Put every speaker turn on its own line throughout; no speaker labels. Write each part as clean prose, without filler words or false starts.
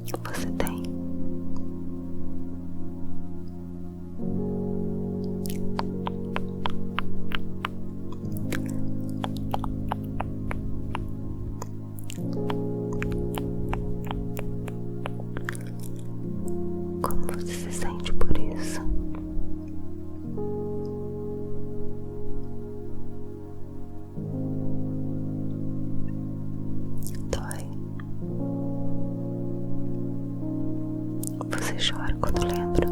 você tem. Como você se sente por isso? Dói. Você chora quando lembra?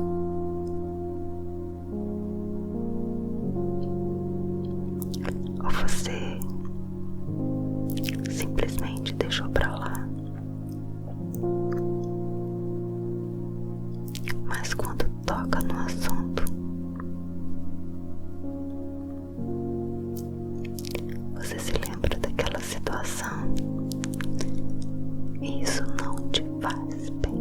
Ou você simplesmente deixou pra lá? Mas quando toca no assunto, você se lembra daquela situação e isso não te faz bem.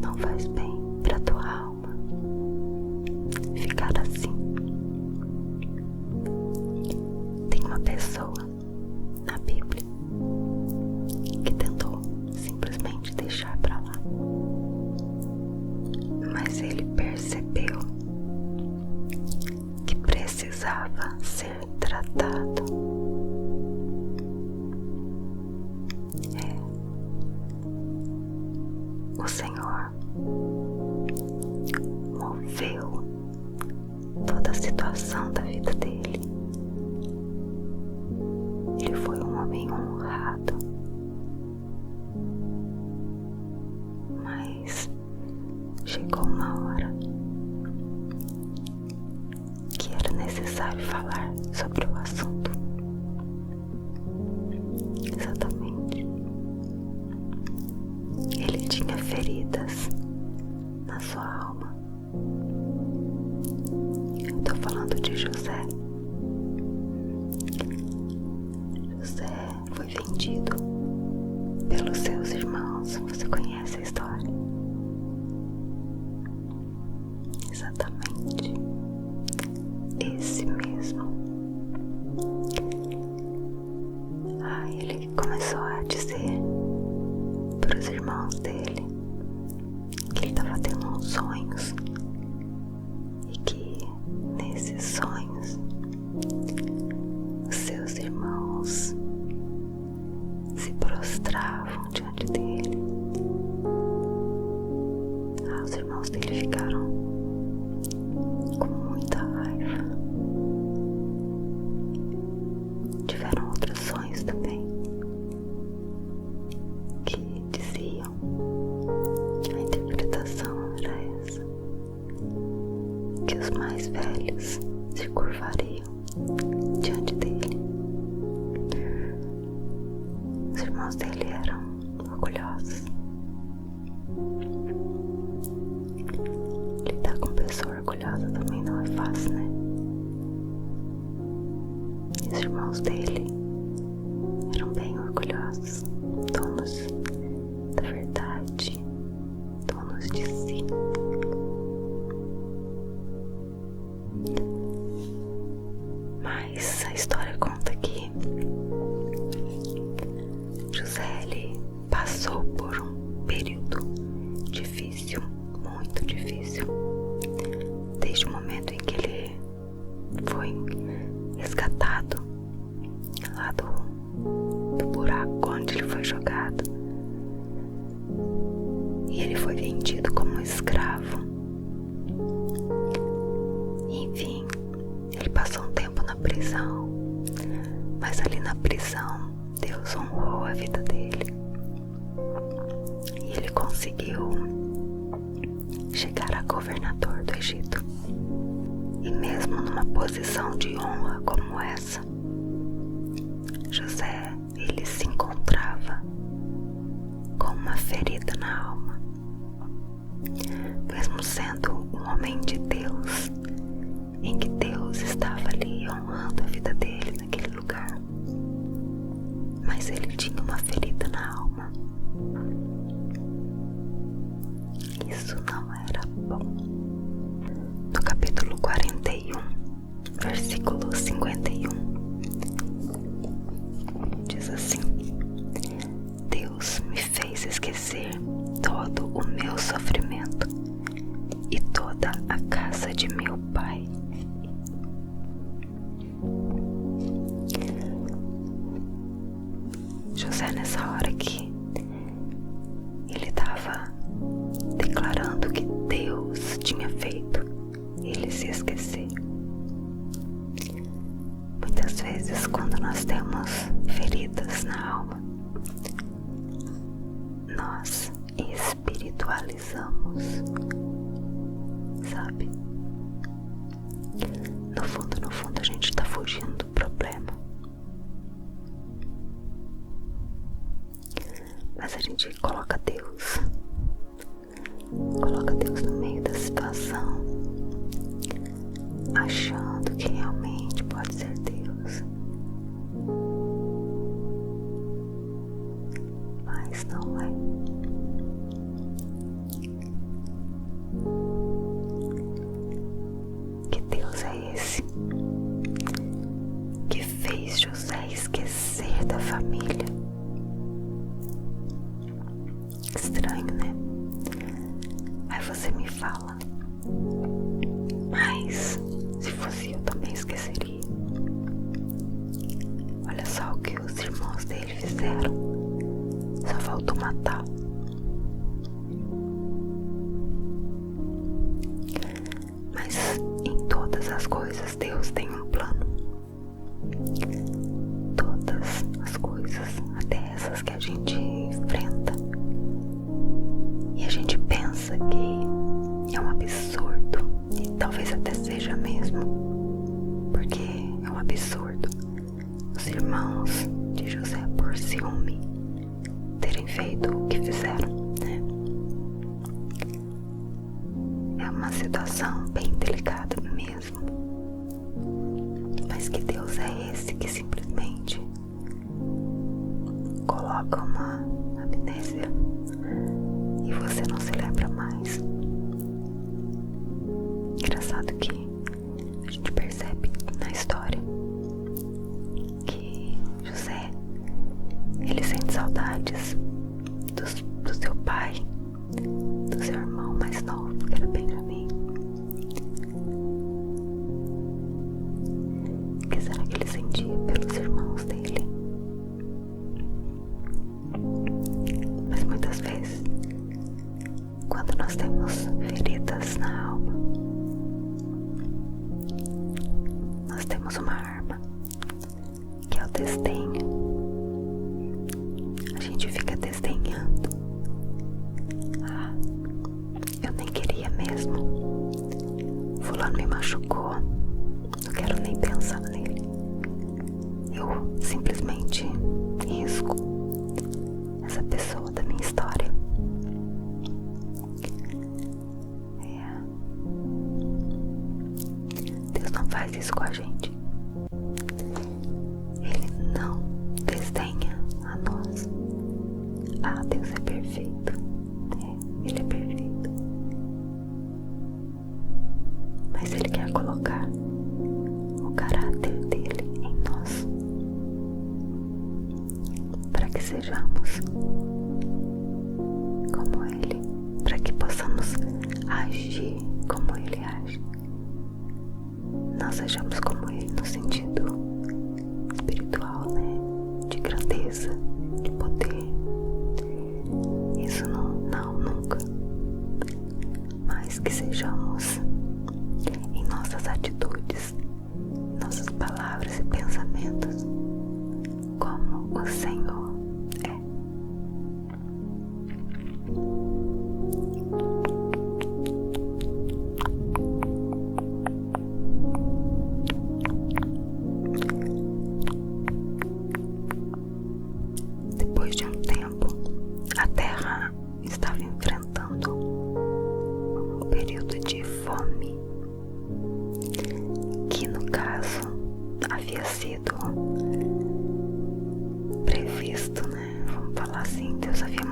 Não faz bem pra tua alma ficar assim. Tem uma pessoa na Bíblia que tentou simplesmente deixar pra lá, mas ele percebeu que precisava ser tratado. O Senhor moveu toda a situação da vida dele. Ele foi um homem honrado, mas chegou uma hora que era necessário falar sobre o assunto. Exatamente. Ele tinha feridas na sua alma. Eu tô falando de José. José foi vendido pelos seus irmãos. Você conhece a história? Exatamente. Esse mesmo. Ele começou a dizer para os irmãos dele que ele estava tendo uns sonhos e que nesses sonhos os seus irmãos se prostravam diante dele. Os irmãos dele ficaram com muita raiva. Tiveram outros sonhos também que diziam, a interpretação era essa, que os mais velhos se curvariam diante dele. Os irmãos dele eram orgulhosos. Lidar com pessoa orgulhosa também não é fácil, né? E os irmãos dele eram bem orgulhosos, donos da verdade, donos de si. Mas a história conta que José, ele passou por um período difícil, muito difícil, desde o momento em que ele foi resgatado lá do buraco onde ele foi jogado, e ele foi vendido como escravo. Enfim, ele passou um tempo na prisão, mas ali na prisão Deus honrou a vida dele e ele conseguiu chegar a governador do Egito. E mesmo numa posição de honra como essa, José, ele se encontrava com uma ferida na alma. Mesmo sendo um homem de Deus, em que Deus estava ali honrando a vida dele naquele lugar, mas ele tinha uma ferida na alma. Isso não era bom. No capítulo 41, versículo 51, diz assim: Deus me fez esquecer todo o meu sofrimento e toda a casa de meu pai. José, nessa hora aqui, ele estava declarando que Deus tinha feito ele se esquecer. Muitas vezes, quando nós temos feridas na alma, nós espiritualizamos, sabe? No fundo, a gente está fugindo do problema. Mas a gente coloca Deus no meio da situação, achando que realmente pode ser Deus, mas não é. Que Deus é esse que fez José esquecer da família? Estranho, né? Aí você me fala, mas se fosse eu também esqueceria. Olha só o que os irmãos dele fizeram. Só faltou matar. Mas em todas as coisas Deus tem um plano. Todas as coisas, até essas que a gente enfrenta e a gente pensa que é um absurdo, e talvez até seja mesmo, porque é um absurdo os irmãos de José, por ciúme, terem feito o que fizeram, né? É uma situação bem delicada mesmo, mas que Deus é esse que simplesmente coloca uma amnésia e você não se lembra mais. Engraçado que a gente percebe na história que José, ele sente saudades do seu pai, do seu irmão mais novo, que era Benjamim. O que será que ele sentia pelos irmãos dele? Mas muitas vezes, quando nós temos feridas na alma, nós temos uma arma, que é o desdenho. A gente fica desdenhando. Ah, eu nem queria mesmo. Fulano me machucou, não quero nem pensar nele. Eu simplesmente risco essa pessoa da minha história. Deus não faz isso com a gente. Ele não desdenha a nós. Ah, Deus é perfeito. Ele é perfeito. Mas Ele quer colocar o caráter dele em nós, para que sejamos como Ele, para que possamos agir como Ele age. Não sejamos como Ele no sentido espiritual, né? De grandeza, de poder. Isso não, nunca. Mas que sejamos em nossas atitudes, nossas palavras e pensamentos, como o Senhor é.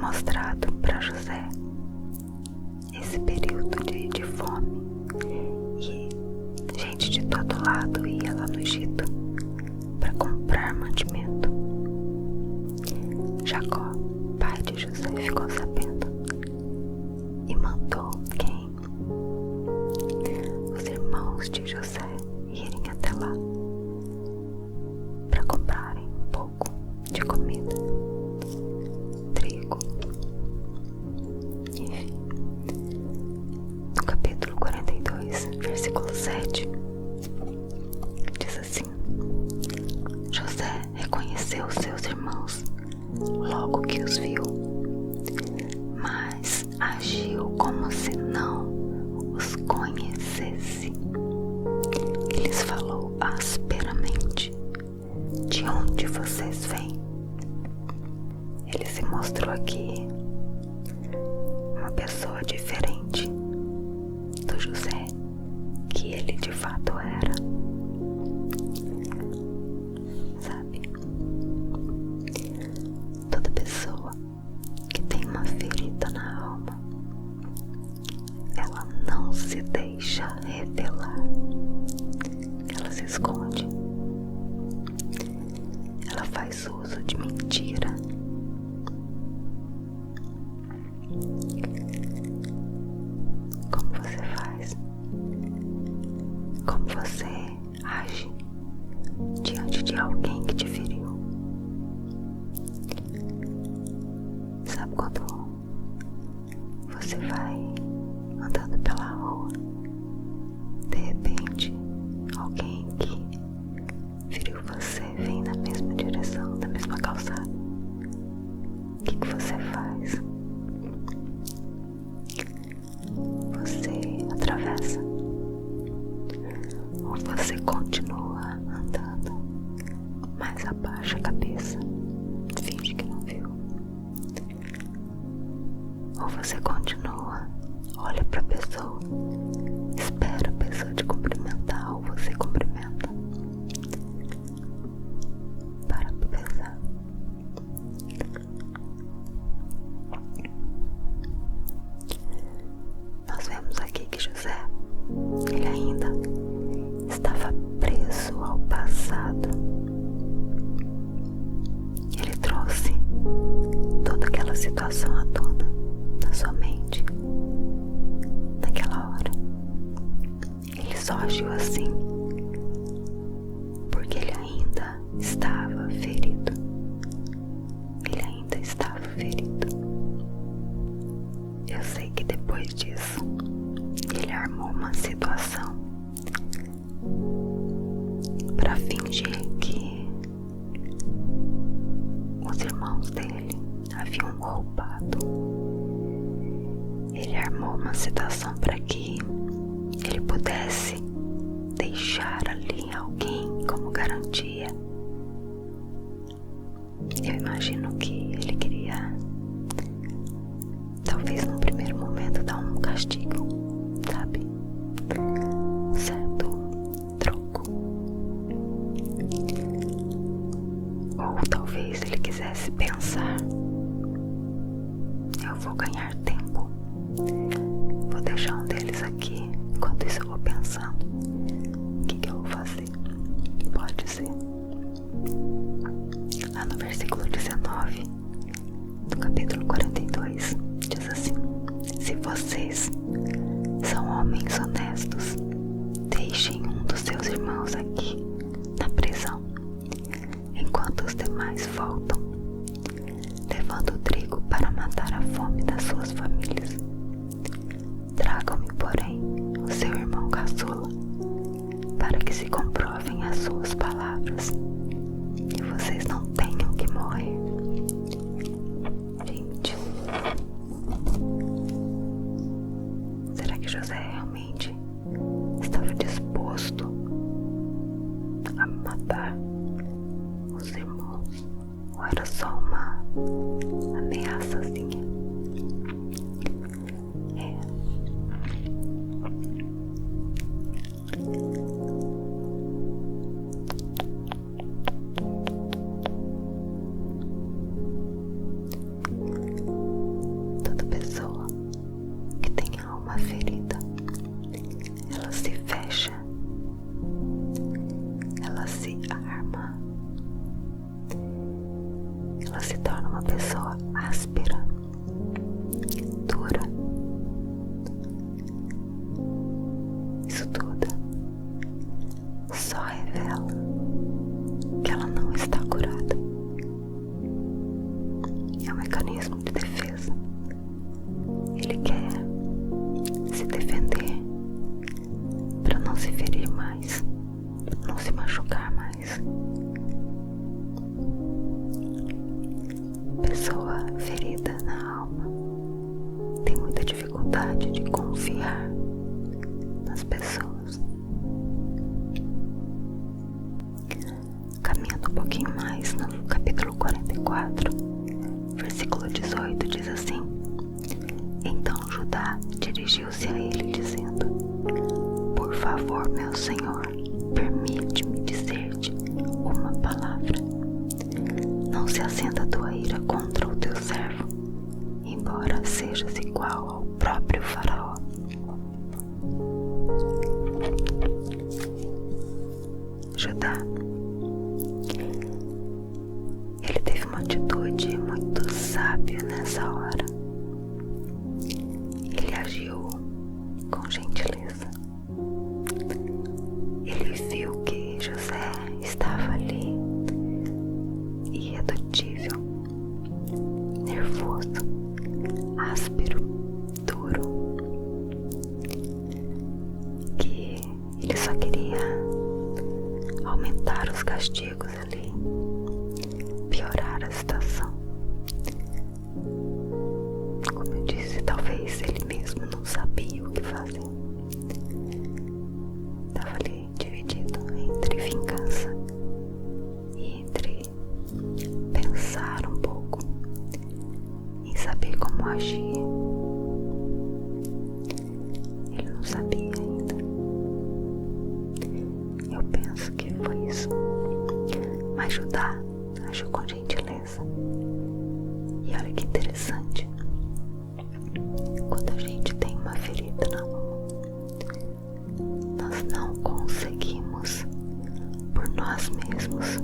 mostrado para José esse período de fome, e gente de todo lado ia lá no Egito para comprar mantimento. Jacó, pai de José, ficou sabendo e mandou os irmãos de José irem até lá para comprarem um pouco de comida, trigo, enfim. No capítulo 42, versículo 7, diz assim: José reconheceu seus irmãos logo que os viu, mas agiu como se não os conhecesse. E lhes falou asperamente: de onde vocês vêm? Ele se mostrou aqui uma pessoa diferente do José que ele de fato era. Sabe? Toda pessoa que tem uma ferida na alma, ela não se deixa revelar, ela se esconde, ela faz uso de mentira. Como você faz? Como você age diante de alguém que te feriu? Sabe quando você vai andando pela rua, de repente alguém que feriu você vem na mesma direção, na mesma calçada? O que você faz? Você atravessa ou você continua andando, mas abaixa a cabeça, finge que não viu? Ou você continua, olha para a pessoa, espera a pessoa te cumprimentar, ou você cumprimenta? Para pensar. Nós vemos aqui que José, ele ainda estava preso ao passado. Ele trouxe toda aquela situação à tona na sua mente naquela hora. Ele só agiu assim porque ele ainda estava ferido. Ele ainda estava ferido. Eu sei que depois disso ele armou uma situação para fingir que os irmãos dele haviam roubado. Ele armou uma situação para que ele pudesse deixar ali alguém como garantia. Eu imagino que ele queria, talvez num primeiro momento, dar um castigo, sabe? Um certo troco. Ou talvez ele quisesse pensar: eu vou ganhar tempo, vou deixar um deles aqui, enquanto isso eu vou pensando o que eu vou fazer. Pode ser. Lá no versículo 19 do capítulo 42 diz assim: se vocês são homens honestos, deixem um dos seus irmãos aqui na prisão, enquanto os demais voltam, levando o trigo para matar a fome das suas famílias. Tragam-me, porém, o seu irmão caçula, para que se comprovem as suas palavras e vocês não tenham que morrer. Gente, será que José realmente estava disposto a matar os irmãos? Ou era só uma ameaçazinha? áspera, dura. Isso tudo só revela que ela não está curada. É um mecanismo de defesa. Ele quer se defender para não se ferir mais, não se machucar mais. Pessoa ferida na alma tem muita dificuldade de confiar nas pessoas. Caminhando um pouquinho mais no capítulo 44, versículo 18, diz assim: Então Judá dirigiu-se a ele dizendo: Por favor, meu senhor, permite-me dizer-te uma palavra. Não se acenda a tua ira contra o teu servo, embora sejas igual ao próprio faraó. Judá, ele teve uma atitude muito sábia nessa hora. Ele agiu com gentileza. Ele viu que José estava ali, irredutível, nervoso, áspero, duro, que ele só queria aumentar os castigos ali, piorar a situação. Como eu disse, talvez ele mesmo não sabia o que fazer. Estava ali dividido entre vingança e entre pensar um pouco em saber como agir. Ele não sabia ainda. Eu penso que foi isso. Mas Judá agiu com gentileza. E olha que interessante. Quando a gente tem uma ferida na mão, nós não conseguimos por nós mesmos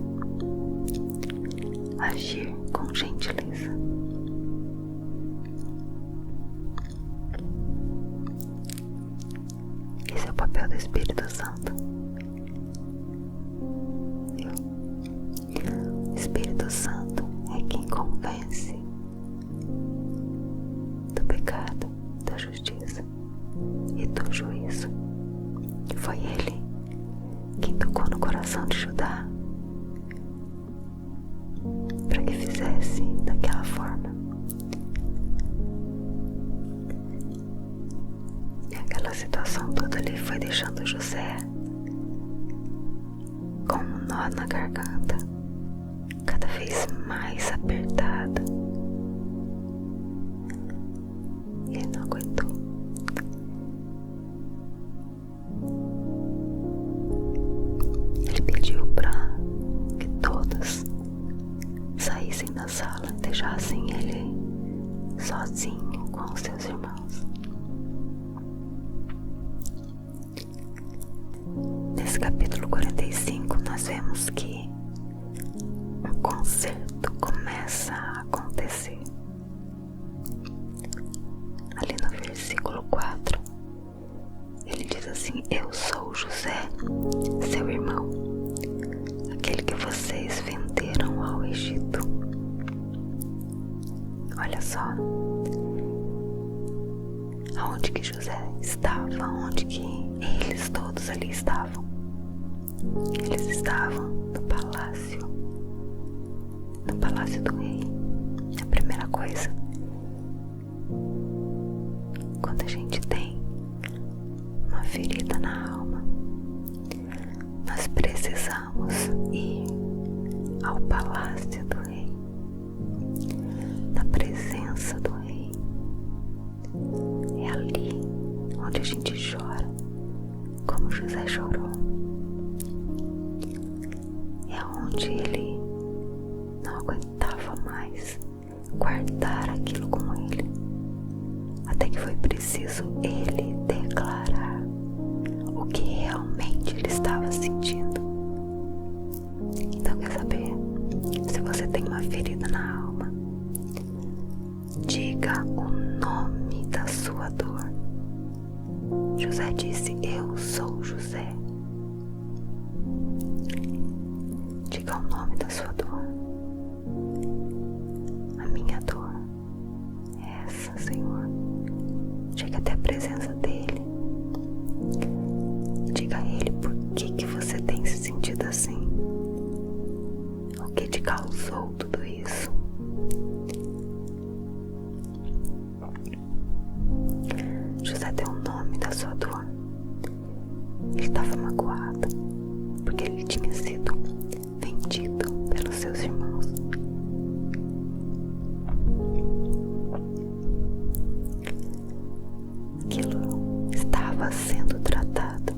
agir com gentileza. Esse é o papel do Espírito Santo. O Espírito Santo é quem convence do pecado, da justiça e do juízo. Foi ele quem tocou no coração de Judá para que fizesse daquela forma. E aquela situação toda ali foi deixando José com um nó na garganta, cada vez mais apertada. Ele não aguentou. Ele pediu para que todos saíssem da sala, deixassem ele sozinho com os seus irmãos. Nesse capítulo 45 nós vemos que um concerto começa a acontecer. Ali no versículo 4, ele diz assim: Eu sou José, seu irmão, aquele que vocês venderam ao Egito. Olha só aonde que José estava, onde que eles todos ali estavam. Eles estavam no palácio do rei. A primeira coisa, quando a gente tem uma ferida na alma, nós precisamos ir ao palácio do rei, na presença do rei. É ali onde a gente chora, como José chorou. É onde ele não aguentava mais guardar aquilo com ele, até que foi preciso ele declarar o que realmente ele estava sentindo. Então, quer saber? Se você tem uma ferida na alma, diga o nome da sua dor. José disse: eu sou José. Diga o nome da sua dor. A minha dor é essa, Senhor. Chega até a presença dele. Diga a ele por que você tem se sentido assim. O que te causou tudo isso. José deu o nome da sua dor. Ele estava magoado porque ele tinha sido vendido pelos seus irmãos. Aquilo estava sendo tratado,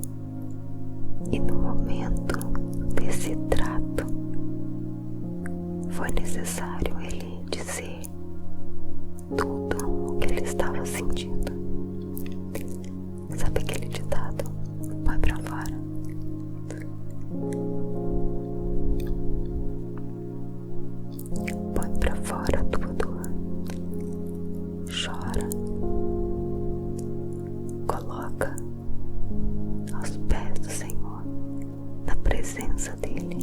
e no momento desse trato foi necessário ele dizer tudo o que ele estava sentindo. Sabe aquele ditado? Põe pra fora. Põe pra fora a tua dor. Chora. Coloca aos pés do Senhor, na presença dele,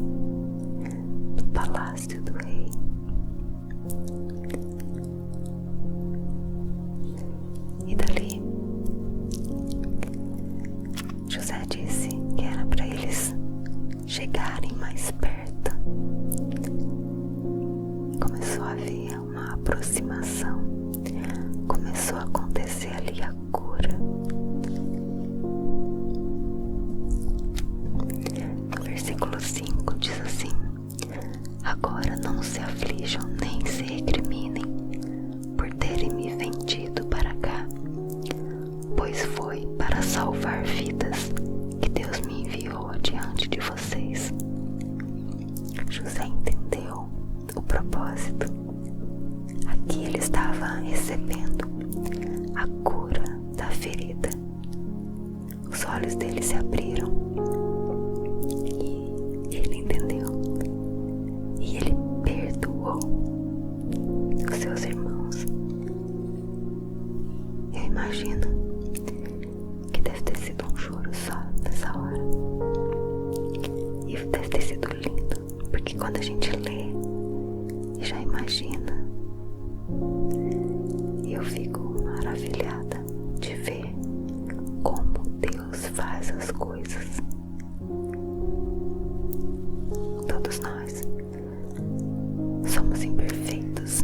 no palácio do rei. E dali José disse que era para eles chegarem mais perto. Começou a haver uma aproximação. Começou a acontecer ali a cura. No versículo 5 diz assim: agora não se aflijam nem se recriminem por terem me vendido para cá, pois foi para salvar vidas que Deus me enviou diante de vocês. José entendeu o propósito. Aqui ele estava recebendo a cura da ferida. Os olhos dele se abriram e ele entendeu. E ele perdoou os seus irmãos. Eu imagino que deve ter sido um choro só nessa hora. E deve ter sido lindo, porque quando a gente lê e já imagina, eu fico maravilhada de ver como Deus faz as coisas. Todos nós somos imperfeitos.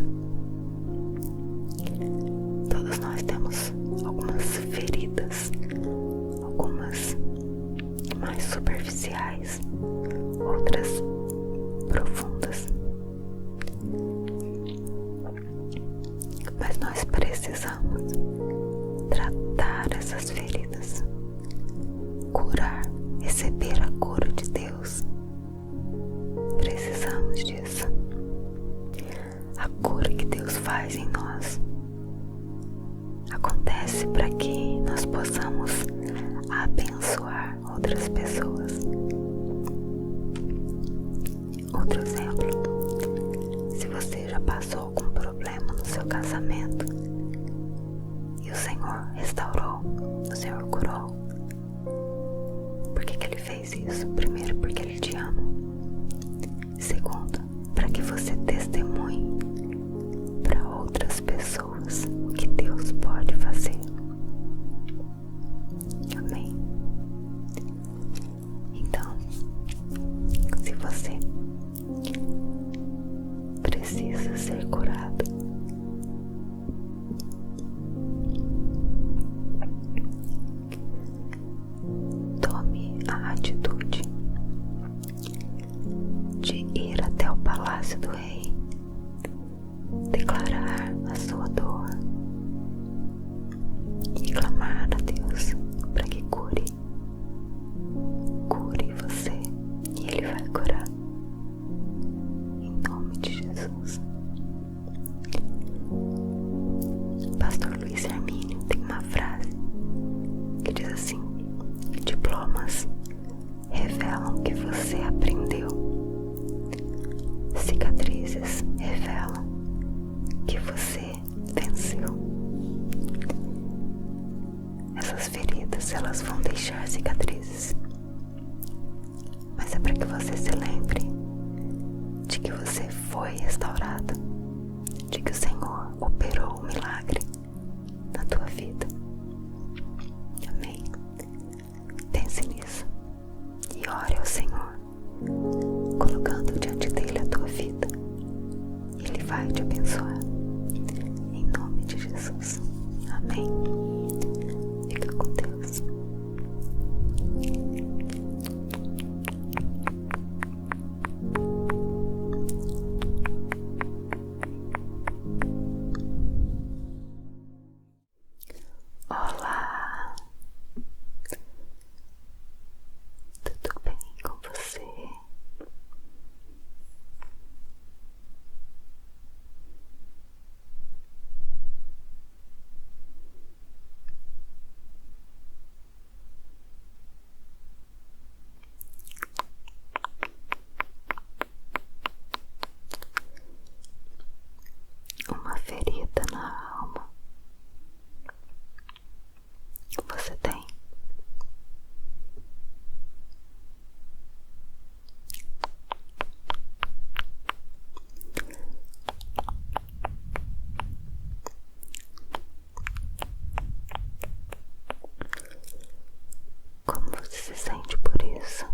Todos nós temos algumas feridas, algumas mais superficiais, outras profundas. Mas nós precisamos tratar essas feridas, curar, receber a cura de Deus. Precisamos disso. A cura que Deus faz em nós acontece para que nós possamos abençoar outras pessoas. Outro exemplo: se você já passou algum problema no seu casamento e o Senhor restaurou, o Senhor curou, por que Ele fez isso? Primeiro, porque Ele te ama. Segundo, para que você testemunhe para outras pessoas o que Deus pode fazer. Amém? Então, se você precisa ser curado, tome a atitude feridas, elas vão deixar cicatrizes, mas é para que você se lembre de que você foi restaurado, de que o Senhor operou um milagre na tua vida. Amém? Pense nisso e ore ao Senhor, colocando diante dele a tua vida. Ele vai te abençoar, em nome de Jesus. Amém? Fica com Deus. Olá, tudo bem com você? Uma ferida na alma você tem? Como você se sente por isso?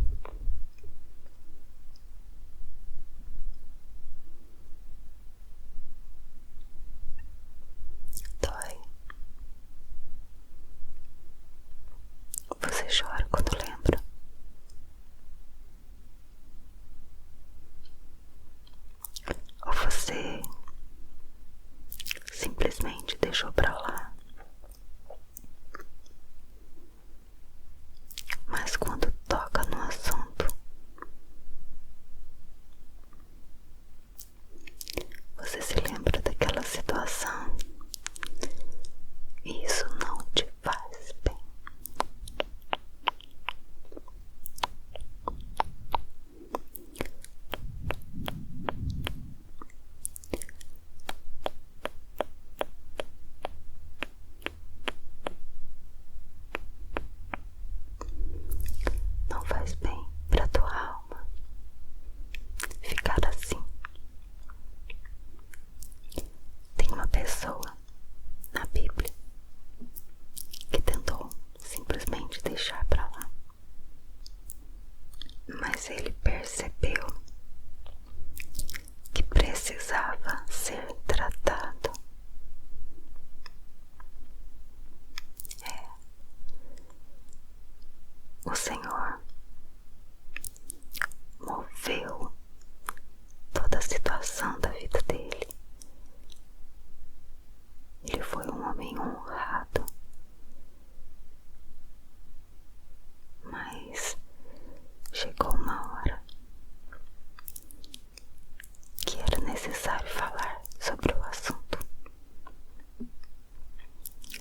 Dói? Você chora quando lembra? Ou você simplesmente deixou pra lá? Mas quando toca no assunto, você se lembra daquela situação e isso não te faz bem. Não faz bem pra tua alma ficar assim. Tem uma pessoa na Bíblia que tentou simplesmente deixar pra lá, mas ele percebeu que precisava ser tratado. O Senhor moveu toda a situação da vida dele. Ele foi um homem honrado, mas chegou uma hora que era necessário falar sobre o assunto.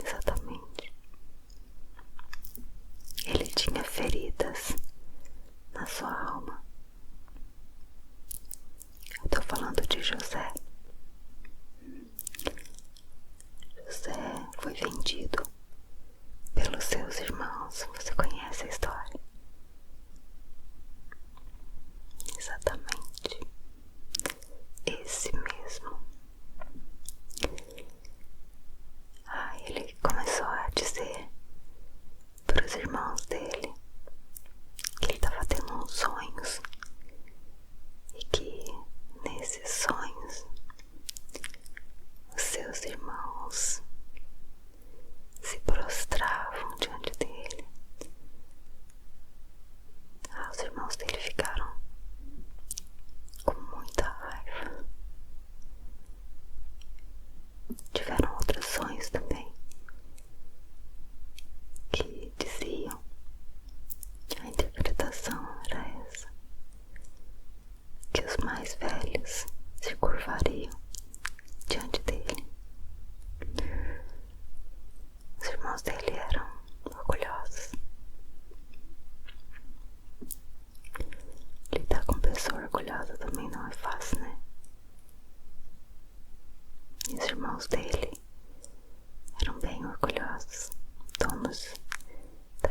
Exatamente. Ele tinha feridas na sua alma. Eu estou falando de José. José foi vendido pelos seus irmãos. Você conhece a história? Exatamente. Esse mesmo. Ele começou a dizer para os irmãos dele que ele estava tendo uns sonhos e que nesses sonhos os seus irmãos se prostravam diante dele. Os irmãos dele ficaram com muita raiva. Tiveram outros sonhos também que diziam, a interpretação era essa, que os mais velhos se curvariam diante dele. Os irmãos dele eram orgulhosos. Lidar com pessoa orgulhosa também não é fácil, né? E os irmãos dele eram bem orgulhosos, donos da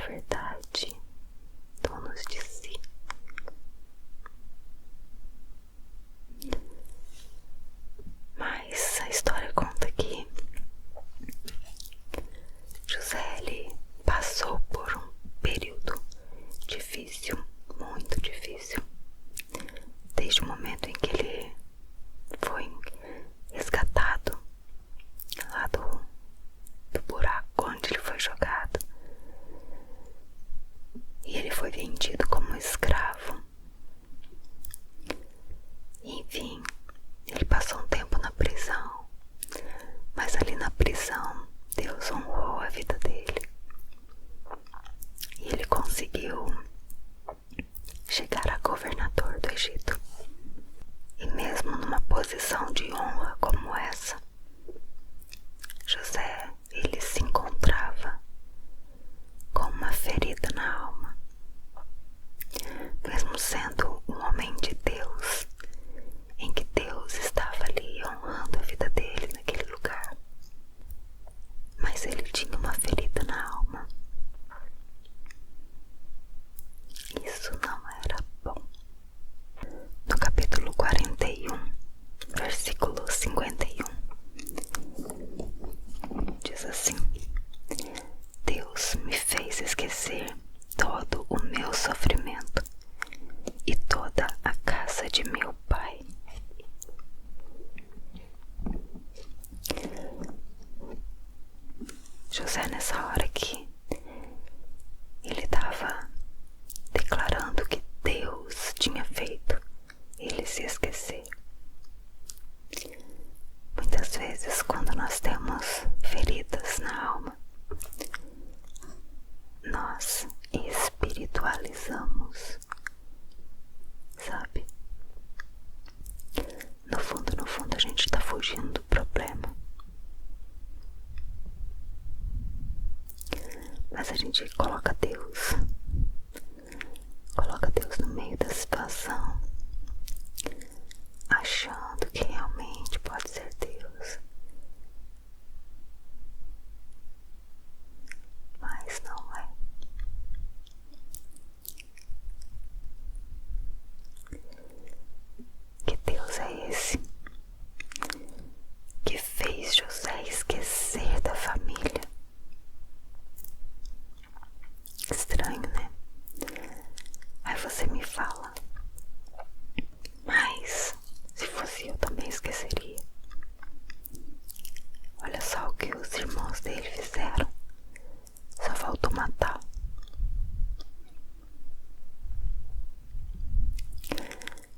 nós temos feridas na alma, nós espiritualizamos, sabe? No fundo, a gente tá fugindo do problema. Mas a gente coloca Deus no meio da situação, achando que realmente pode ser Deus. Mas não é. Que Deus é esse que fez José esquecer da família? Estranho, né? Aí você me fala, mas se fosse eu também esqueceria. Olha só o que os irmãos dele fizeram. Só faltou matar.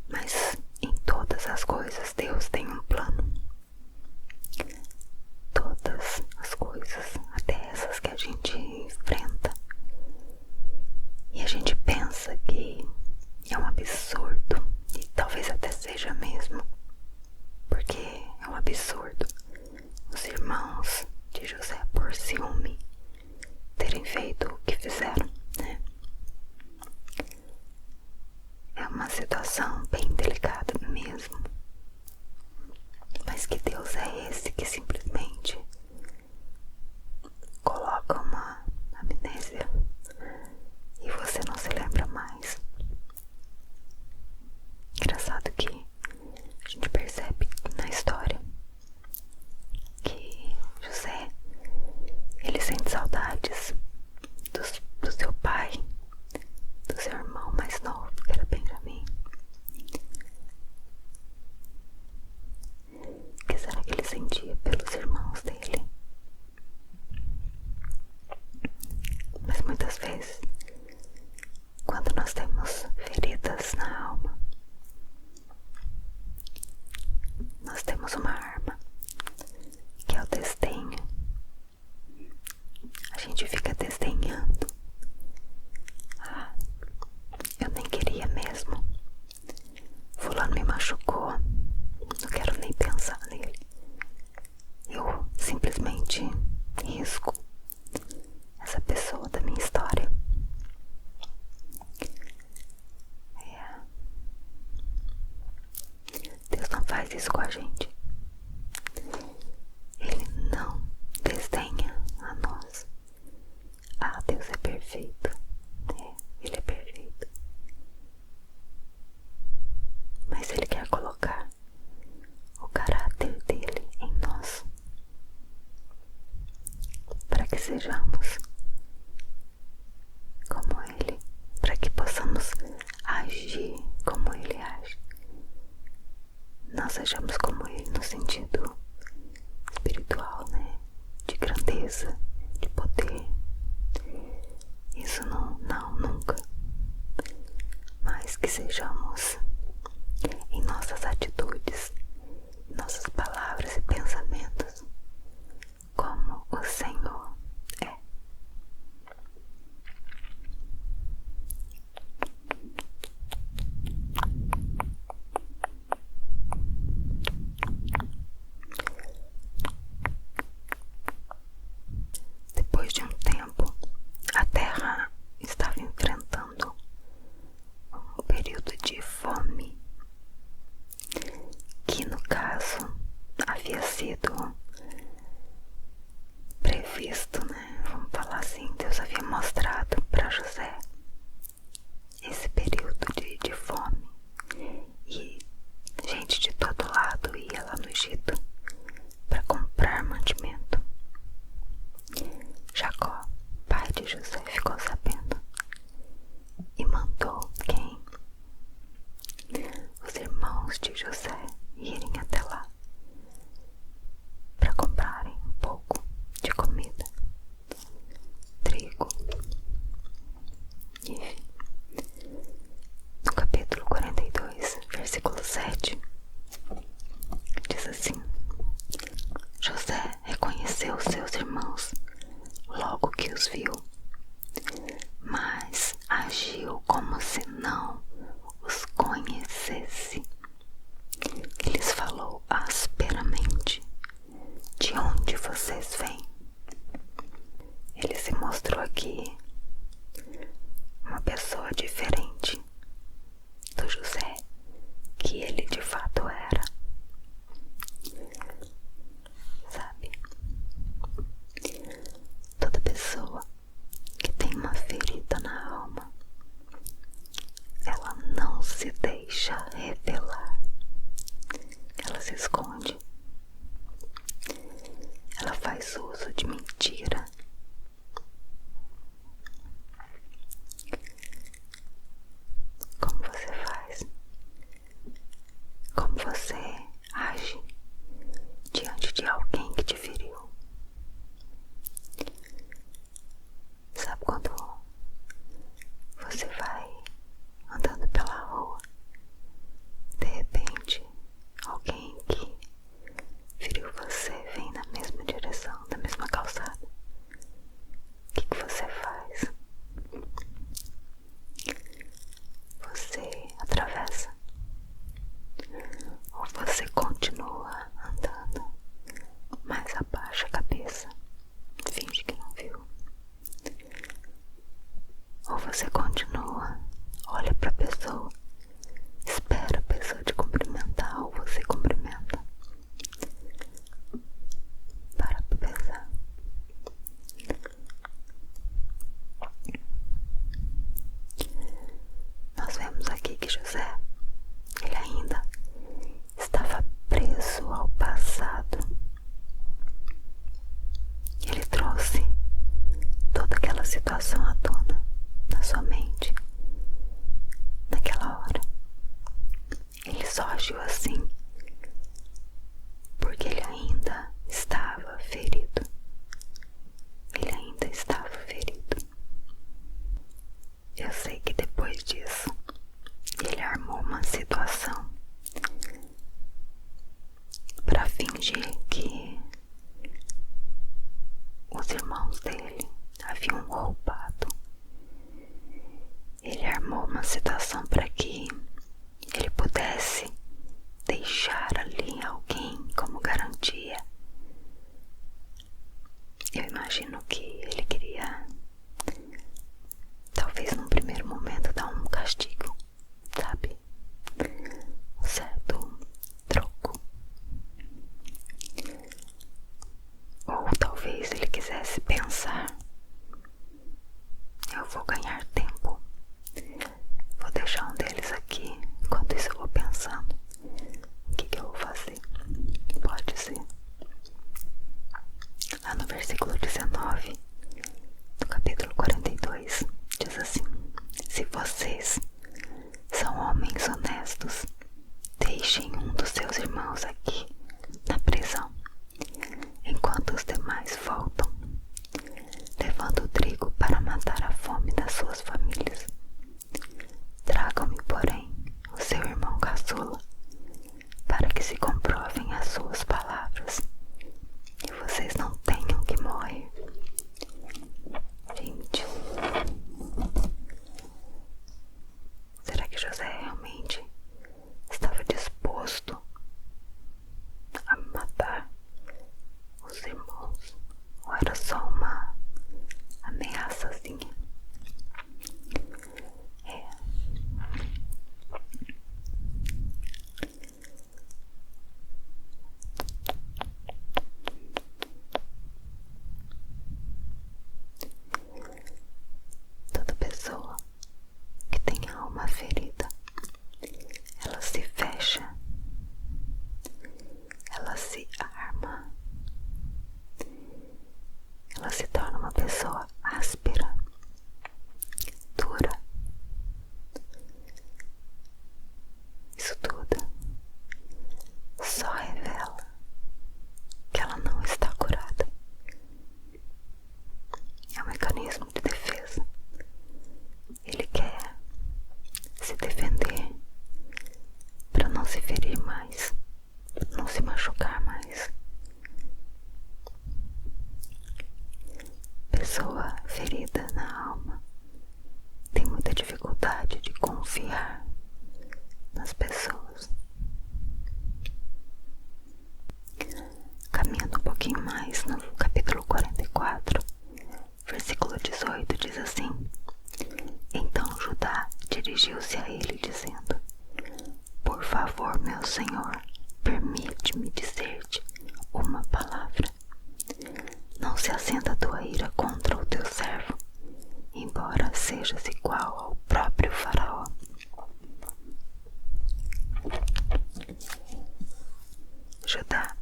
Mas em todas as coisas Deus tem um plano. Todas as coisas, até essas que a gente enfrenta e a gente pensa que é um absurdo, e talvez até seja mesmo, porque é um absurdo os irmãos de José, por ciúme, terem feito o que fizeram, né? É uma situação bem delicada mesmo. Mas que Deus é esse que simplesmente coloca uma amnésia e você não se lembra mais? Engraçado que a gente percebe na história que José, ele sente saudades do seu pai, do seu irmão mais novo, que era Benjamim. O que será que ele sentia pelos irmãos dele? Mas muitas vezes, quando nós temos feridas na alma, nós temos uma arma, que é o desdenho. A gente fica desdenhando. Ah, eu nem queria mesmo. Fulano me machucou, não quero nem pensar nele. Eu simplesmente risco essa pessoa da minha história. Deus não faz isso com a gente. Ele não desdenha a nós. Ah, Deus é perfeito. Ele é perfeito. Mas Ele quer colocar o caráter dele em nós, para que sejamos como Ele, para que possamos agir como Ele age. Não sejamos como Ele no sentido espiritual, né? De grandeza, de poder. Isso não, nunca. Mas que sejamos em nossas atitudes, em nossas palavras e pensamentos, como o Senhor é. Depois de um tempo, a terra estava enfrentando um período de fome, que no caso havia sido previsto, né? Vamos falar assim, Deus havia mostrado para José esse período de fome, e gente de todo lado ia lá no Egito para comprar mantimento. Jacó, pai de José, ficou sabendo e mandou quem? Os irmãos de José irem até lá para comprarem um pouco de comida, trigo, irmãos logo que os viu, mas agiu como se não os conhecesse. E lhes falou asperamente: de onde vocês vêm? Ele se mostrou aqui uma pessoa diferente do José que ele de fato era. Sabe, toda pessoa que tem uma ferida na alma, ela não se deixa revelar, ela se esconde, ela faz uso de mentira. Como você faz? Como você age diante de alguém que te feriu? Sabe quando você vai andando pela rua, de repente alguém que feriu você vem na mesma direção, na mesma calçada? O que você faz? Você atravessa? Ou você continua andando, mas abaixa a cabeça, finge que não viu? Ou você continua, olha para a pessoa, espera a pessoa te cumprimentar, ou você cumprimenta? Para pra pensar. Nós vemos aqui que José, ele ainda estava preso ao passado. Ele trouxe toda aquela situação à tona na sua mente naquela hora. Ele só agiu assim porque ele ainda estava ferido. Ele ainda estava ferido. Eu sei que depois disso ele armou uma situação para fingir que os irmãos dele haviam roubado. Ele armou uma situação para que ele pudesse deixar ali alguém como garantia. Eu imagino que ele queria, talvez num primeiro momento, dar um castigo, sabe? Um certo troco. Ou talvez ele quisesse pensar: eu vou ganhar tempo, vou deixar um deles aqui, enquanto isso eu vou pensando o que eu vou fazer. Pode ser. Lá no versículo 19 do capítulo 42 diz assim: se vocês são homens honestos, deixem um dos seus irmãos aqui na prisão, enquanto os demais voltam, levando o trigo para matar a fome das suas famílias. Tragam-me, porém, o seu irmão caçula, para que se comprovem as suas palavras e vocês não tenham que morrer. Gente, será que José realmente estava disposto mais no capítulo 44, versículo 18, diz assim: Então Judá dirigiu-se a ele dizendo: Por favor, meu senhor, permite-me dizer-te uma palavra. Não se acenda a tua ira contra o teu servo, embora sejas igual ao próprio faraó. Judá,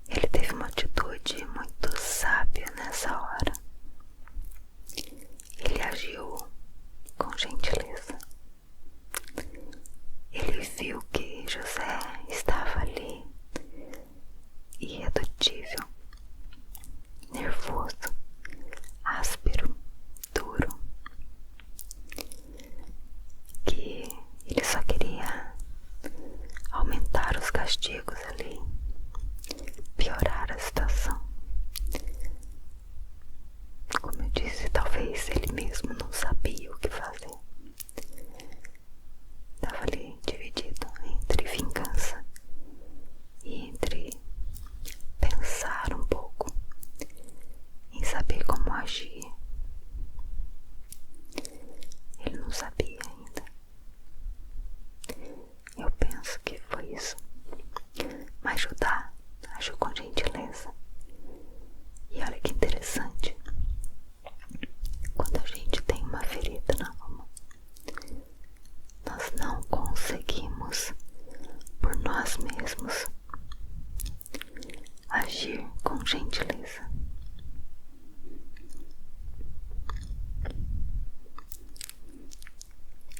ele teve uma atitude muito sábia nessa hora. Ele agiu com gentileza. Ele viu que José estava ali, irredutível, nervoso, áspero, duro, que ele só queria aumentar os castigos ali, piorar a situação. Como eu disse, talvez ele mesmo não sabia o que fazer. Estava ali dividido entre vingança e entre pensar um pouco em saber como agir. Ele não sabia ainda. Eu penso que foi isso. Mas Judá agiu com gentileza. E olha que interessante. Quando a gente tem uma ferida na alma, nós não conseguimos por nós mesmos agir com gentileza.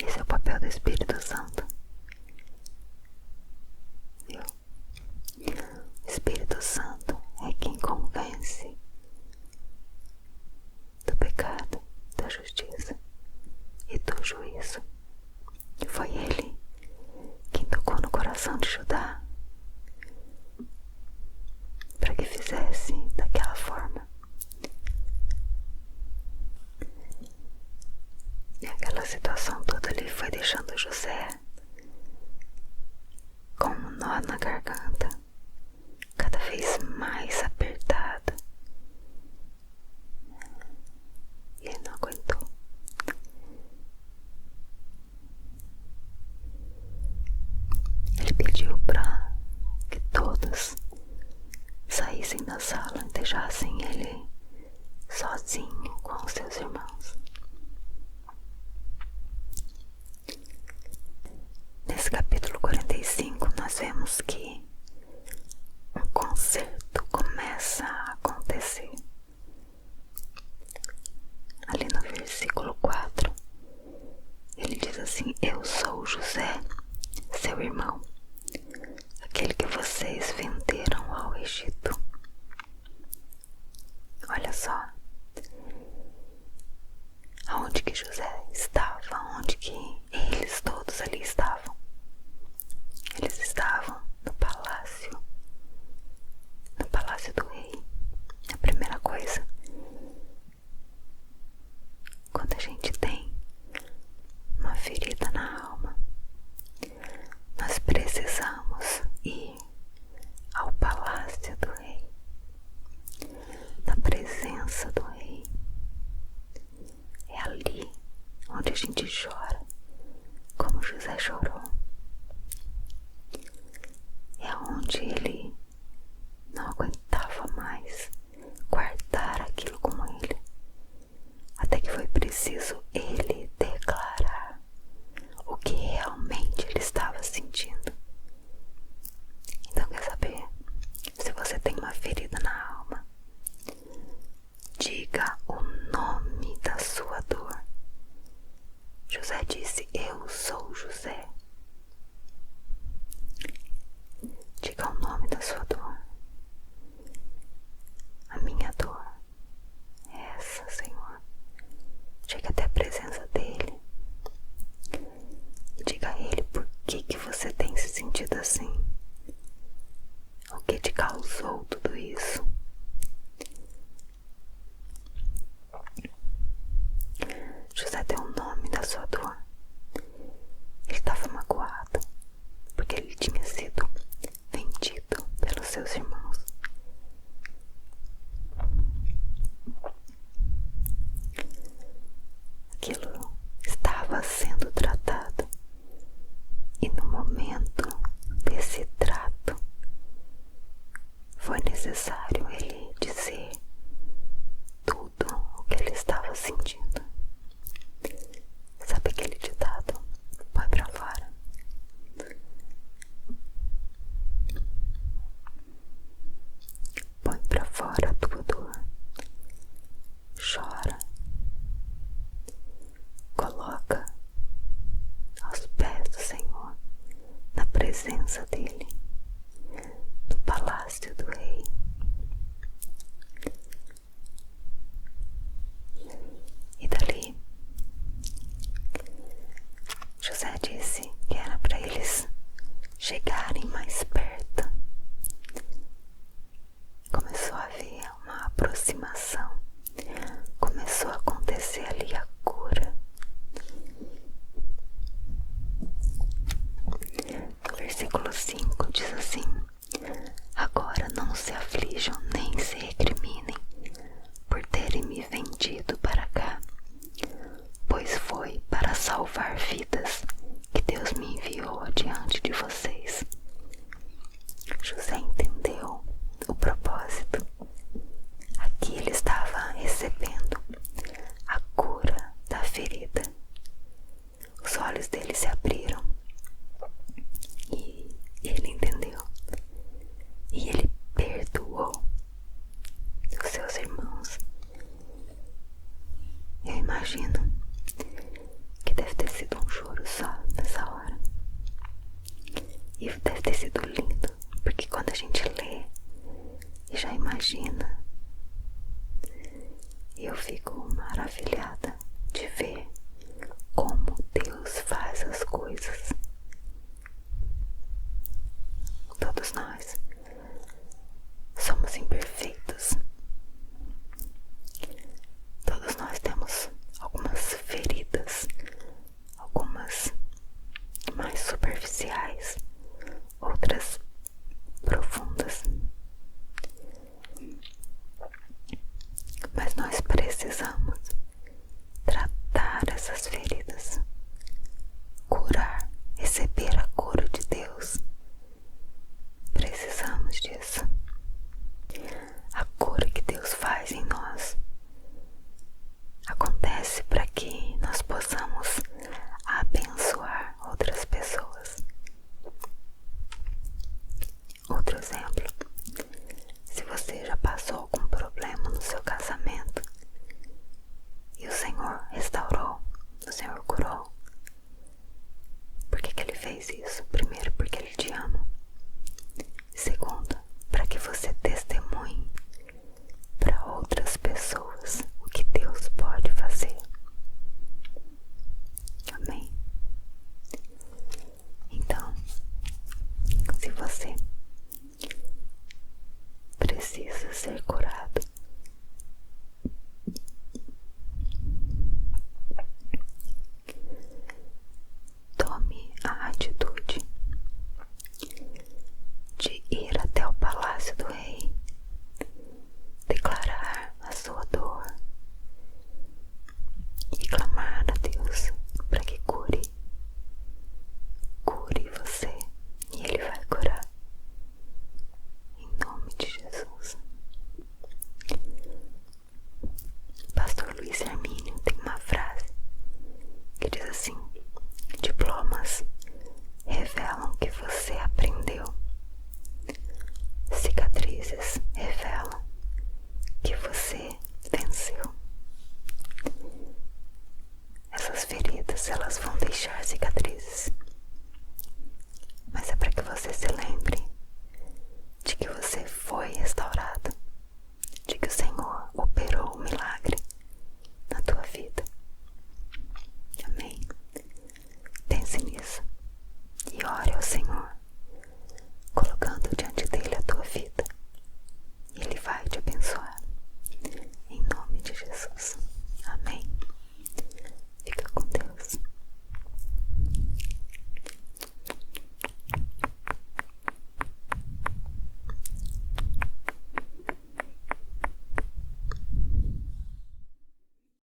Esse é o papel do Espírito Santo. Viu? O Espírito Santo é quem convence do pecado, da justiça e do juízo. Foi ele quem tocou no coração de Judá para que fizesse daquela forma. E aquela situação toda ali foi deixando José com um nó na garganta, cada vez mais apertado. E ele não aguentou. Ele pediu para que todos saíssem da sala e deixassem ele sozinho com os seus irmãos. Nesse capítulo 45 nós vemos que um concerto começa a acontecer. Ali no versículo 4 ele diz assim: Eu sou José, seu irmão, aquele que vocês venderam ao Egito. Olha só aonde que José estava, onde que eles todos ali estavam. Eles estavam no palácio do rei. A primeira coisa, quando a gente tem uma ferida na alma, nós precisamos ir ao palácio do rei, na presença do rei. É ali onde a gente chora, como José chorou. É onde ele não aguentava mais guardar aquilo com ele, até que foi preciso ele declarar o que realmente ele estava sentindo. Então, quer saber? Se você tem uma ferida na alma, diga o nome da sua dor. José disse: Eu sou José. Diga o nome da sua dor. A minha dor é essa, Senhor. Chega até a presença dele e diga a ele por que você tem se sentido assim. O que te causou tudo isso? José deu o nome da sua dor. Ele estava magoado porque ele tinha sido vendido pelos seus irmãos. Aquilo estava sendo tratado, e no momento desse trato foi necessário ele dizer tudo o que ele estava sentindo. Sabe aquele ditado? Põe pra fora. Põe pra fora a tua dor. Chora. Coloca aos pés do Senhor, na presença dele, no palácio do rei. E dali, José disse que era para eles chegarem mais perto. Começou a haver uma aproximação, começou a acontecer ali a cura. No versículo 5 diz assim: agora não se aflijam nem se recriminem por terem me vendido para cá, pois foi para salvar vidas que Deus me enviou adiante de vocês. José entendeu o propósito. Aqui ele estava recebendo a cura da ferida. Os olhos dele se abriram e ele entendeu. E ele perdoou os seus irmãos. Eu imagino que deve ter sido um choro só nessa hora. E deve ter sido lindo, porque quando a gente lê e já imagina, eu fico maravilhada de ver como Deus faz as coisas. Todos nós somos imperfeitos. Todos nós temos algumas feridas, algumas mais superficiais, outras profundas. Mas nós precisamos tratar essas feridas, curar, receber a cura de Deus. Precisamos disso. A cura que Deus faz em nós acontece para que nós possamos abençoar outras pessoas. Outro exemplo: se você já passou algum problema no seu casamento e o Senhor restaurou, o Senhor curou, por que Ele fez isso? Primeiro, porque Ele te ama. Segundo, para que você testemunhe para outras pessoas o que Deus pode fazer. Amém? Então, se você precisa ser curado,